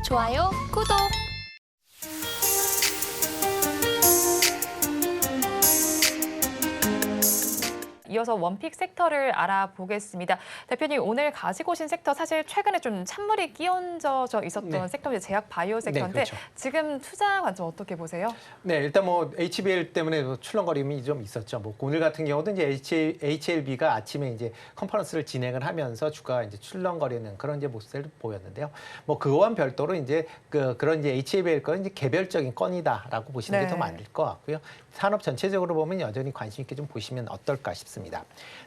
좋아요, 구독. 이어서 원픽 섹터를 알아보겠습니다. 대표님, 오늘 가지고 오신 섹터 사실 최근에 좀 찬물이 끼얹어져 있었던 네. 섹터이 제약 바이오 섹터인데 그렇죠. 지금 투자 관점 어떻게 보세요? 네, 일단 뭐 HBL 때문에 출렁거림이 좀 있었죠. 뭐 오늘 같은 경우도 이제 HLB가 아침에 이제 컨퍼런스를 진행을 하면서 주가가 이제 출렁거리는 그런 이제 모습을 보였는데요. 뭐 그거와 별도로 이제 그런 이제 HBL 건 이제 개별적인 건이다라고 보시는 게 더 맞을 것 같고요. 산업 전체적으로 보면 여전히 관심 있게 좀 보시면 어떨까 싶습니다.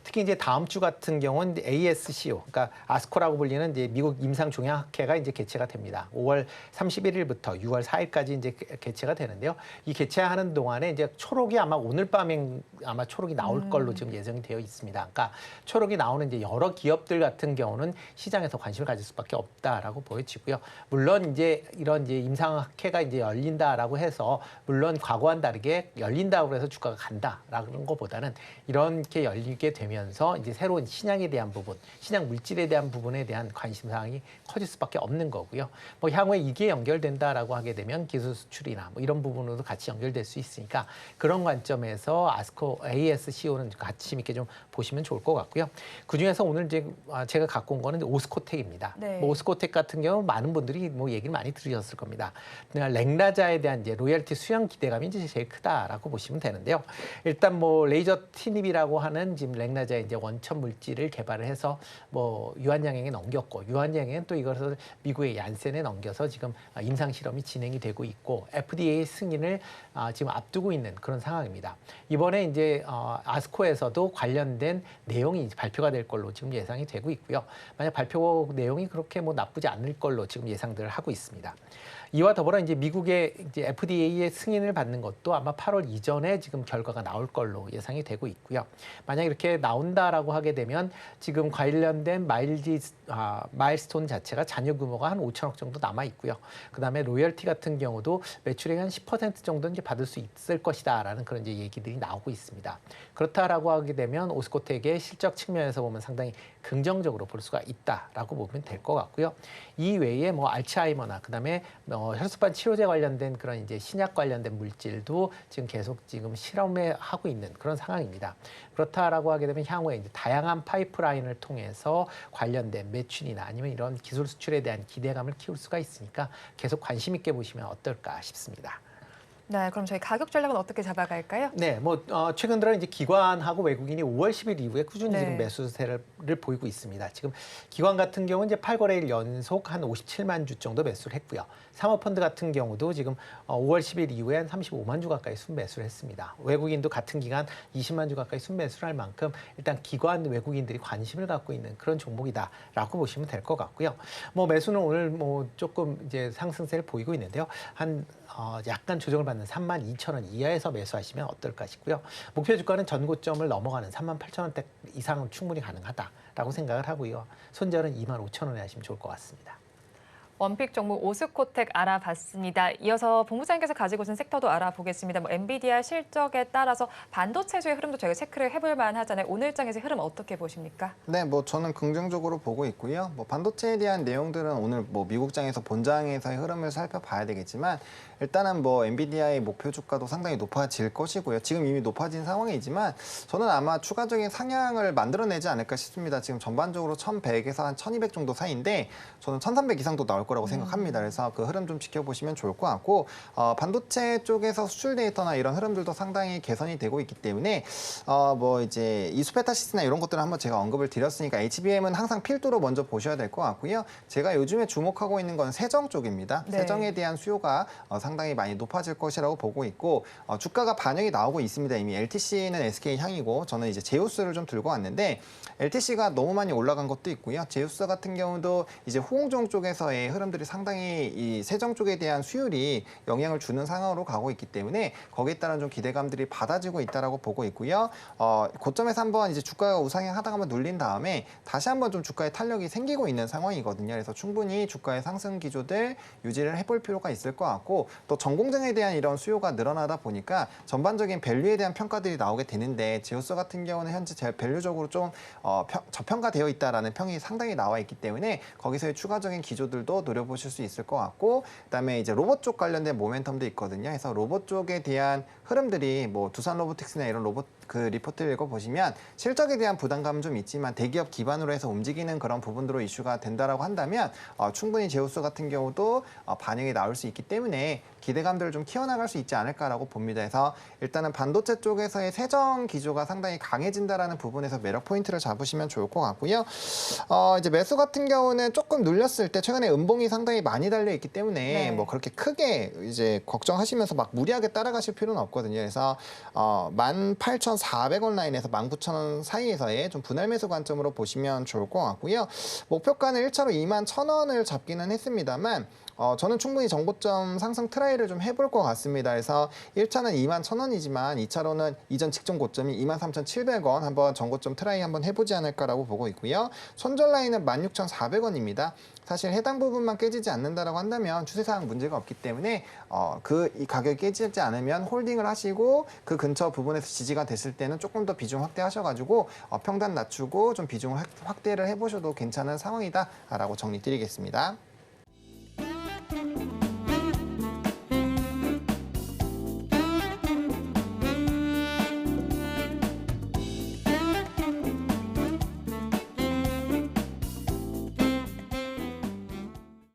특히 이제 다음 주 같은 경우는 ASCO, 그러니까 아스코라고 불리는 이제 미국 임상종양학회가 이제 개최가 됩니다. 5월 31일부터 6월 4일까지 이제 개최가 되는데요. 이 개최하는 동안에 이제 초록이 아마 오늘 밤에 아마 초록이 나올 걸로 지금 예정이 되어 있습니다. 그러니까 초록이 나오는 이제 여러 기업들 같은 경우는 시장에서 관심을 가질 수밖에 없다라고 보여지고요. 물론 이제 이런 이제 임상학회가 이제 열린다라고 해서 물론 과거와는 다르게 열린다고 해서 주가가 간다라는 것보다는 이렇게 열리게 되면서 이제 새로운 신약에 대한 부분, 신약 물질에 대한 부분에 대한 관심 사항이 커질 수밖에 없는 거고요. 뭐 향후에 이게 연결된다라고 하게 되면 기술 수출이나 뭐 이런 부분으로도 같이 연결될 수 있으니까 그런 관점에서 ASCO는 가치 있게 좀 보시면 좋을 것 같고요. 그 중에서 오늘 이제 제가 갖고 온 거는 오스코텍입니다. 네. 뭐 오스코텍 같은 경우 많은 분들이 뭐 얘기를 많이 들으셨을 겁니다. 렉나자에 대한 이제 로열티 수용 기대감이 이제 제일 크다라고 보시면 되는데요. 일단 뭐 레이저 티닙이라고 하는 지금 렉나자의 이제 원천 물질을 개발을 해서 뭐 유한양행에 넘겼고 유한양행은 또 이것을 미국의 얀센에 넘겨서 지금 임상 실험이 진행이 되고 있고 FDA 승인을 지금 앞두고 있는 그런 상황입니다. 이번에 이제 아스코에서도 관련된 내용이 발표가 될 걸로 지금 예상이 되고 있고요. 만약 발표 내용이 그렇게 뭐 나쁘지 않을 걸로 지금 예상들을 하고 있습니다. 이와 더불어 이제 미국의 이제 FDA의 승인을 받는 것도 아마 8월 이전에 지금 결과가 나올 걸로 예상이 되고 있고요. 만약 이렇게 나온다라고 하게 되면 지금 관련된 마일스톤 자체가 잔여 규모가 한 5천억 정도 남아 있고요. 그다음에 로열티 같은 경우도 매출의 한 10% 정도는 이제 받을 수 있을 것이다라는 그런 이제 얘기들이 나오고 있습니다. 그렇다라고 하게 되면 오스코텍의 실적 측면에서 보면 상당히 긍정적으로 볼 수가 있다라고 보면 될 것 같고요. 이 외에 뭐 알츠하이머나 그다음에 혈소판 치료제 관련된 그런 이제 신약 관련된 물질도 지금 계속 지금 실험에 하고 있는 그런 상황입니다. 그렇다라고 하게 되면 향후에 이제 다양한 파이프라인을 통해서 관련된 매출이나 아니면 이런 기술 수출에 대한 기대감을 키울 수가 있으니까 계속 관심 있게 보시면 어떨까 싶습니다. 네, 그럼 저희 가격 전략은 어떻게 잡아갈까요? 네, 뭐 최근 들어 이제 기관하고 외국인이 5월 10일 이후에 꾸준히 네. 지금 매수세를 보이고 있습니다. 지금 기관 같은 경우는 이제 8거래일 연속 한 57만 주 정도 매수를 했고요. 사모펀드 같은 경우도 지금 5월 10일 이후에 한 35만 주 가까이 순매수를 했습니다. 외국인도 같은 기간 20만 주 가까이 순매수를 할 만큼 일단 기관 외국인들이 관심을 갖고 있는 그런 종목이다라고 보시면 될 것 같고요. 뭐 매수는 오늘 뭐 조금 이제 상승세를 보이고 있는데요. 한 약간 조정을 받는 32,000원 이하에서 매수하시면 어떨까 싶고요. 목표 주가는 전고점을 넘어가는 38,000원대 이상은 충분히 가능하다라고 생각을 하고요. 손절은 25,000원에 하시면 좋을 것 같습니다. 원픽 종목 오스코텍 알아봤습니다. 이어서 본부장님께서 가지고 오신 섹터도 알아보겠습니다. 뭐 엔비디아 실적에 따라서 반도체주의 흐름도 저희가 체크를 해볼 만하잖아요. 오늘 장에서 흐름 어떻게 보십니까? 네, 뭐 저는 긍정적으로 보고 있고요. 뭐 반도체에 대한 내용들은 오늘 뭐 미국장에서 본장에서의 흐름을 살펴봐야 되겠지만 일단은 뭐 엔비디아의 목표 주가도 상당히 높아질 것이고요. 지금 이미 높아진 상황이지만 저는 아마 추가적인 상향을 만들어내지 않을까 싶습니다. 지금 전반적으로 1100에서 한 1200 정도 사이인데 저는 1300 이상도 나올 거라고 생각합니다. 그래서 그 흐름 좀 지켜보시면 좋을 것 같고 반도체 쪽에서 수출 데이터나 이런 흐름들도 상당히 개선이 되고 있기 때문에 뭐 이제 이수페타시스나 이런 것들을 한번 제가 언급을 드렸으니까 HBM은 항상 필두로 먼저 보셔야 될 것 같고요. 제가 요즘에 주목하고 있는 건 세정 쪽입니다. 네. 세정에 대한 수요가 상당히 많이 높아질 것이라고 보고 있고 주가가 반영이 나오고 있습니다. 이미 LTC는 SK 향이고 저는 이제 제우스를 좀 들고 왔는데 LTC가 너무 많이 올라간 것도 있고요. 제우스 같은 경우도 이제 호응종 쪽에서의 흐름들이 상당히 이 세정 쪽에 대한 수율이 영향을 주는 상황으로 가고 있기 때문에 거기에 따른 좀 기대감들이 받아지고 있다라고 보고 있고요. 고점에서 한번 이제 주가가 우상향하다가 한번 눌린 다음에 다시 한번 좀 주가에 탄력이 생기고 있는 상황이거든요. 그래서 충분히 주가의 상승 기조들 유지를 해볼 필요가 있을 것 같고 또 전공정에 대한 이런 수요가 늘어나다 보니까 전반적인 밸류에 대한 평가들이 나오게 되는데 제우스 같은 경우는 현재 밸류적으로 좀 저평가되어 있다라는 평이 상당히 나와 있기 때문에 거기서의 추가적인 기조들도 노려보실 수 있을 것 같고, 그다음에 이제 로봇 쪽 관련된 모멘텀도 있거든요. 그래서 로봇 쪽에 대한 흐름들이 뭐 두산 로보틱스나 이런 로봇 그 리포트를 읽어보시면 실적에 대한 부담감은 좀 있지만 대기업 기반으로 해서 움직이는 그런 부분으로 이슈가 된다라고 한다면 충분히 제우스 같은 경우도 반영이 나올 수 있기 때문에 기대감들을 좀 키워나갈 수 있지 않을까라고 봅니다. 그래서 일단은 반도체 쪽에서의 세정 기조가 상당히 강해진다라는 부분에서 매력 포인트를 잡으시면 좋을 것 같고요. 이제 매수 같은 경우는 조금 눌렸을 때 최근에 음봉이 상당히 많이 달려 있기 때문에 네. 뭐 그렇게 크게 이제 걱정하시면서 막 무리하게 따라가실 필요는 없거든요. 그래서 18,400원 라인에서 19,000원 사이에서의 좀 분할 매수 관점으로 보시면 좋을 것 같고요. 목표가는 1차로 21,000원을 잡기는 했습니다만 저는 충분히 정고점 상승 트라이를 좀 해볼 것 같습니다. 그래서 1차는 21,000원이지만 2차로는 이전 직전 고점이 23,700원 한번 정고점 트라이 한번 해보지 않을까라고 보고 있고요. 손절 라인은 16,400원입니다. 사실 해당 부분만 깨지지 않는다라고 한다면 추세상 문제가 없기 때문에 이 가격이 깨지지 않으면 홀딩을 하시고 그 근처 부분에서 지지가 됐을 때는 조금 더 비중 확대하셔가지고 평단 낮추고 좀 비중을 확대를 해보셔도 괜찮은 상황이다라고 정리 드리겠습니다.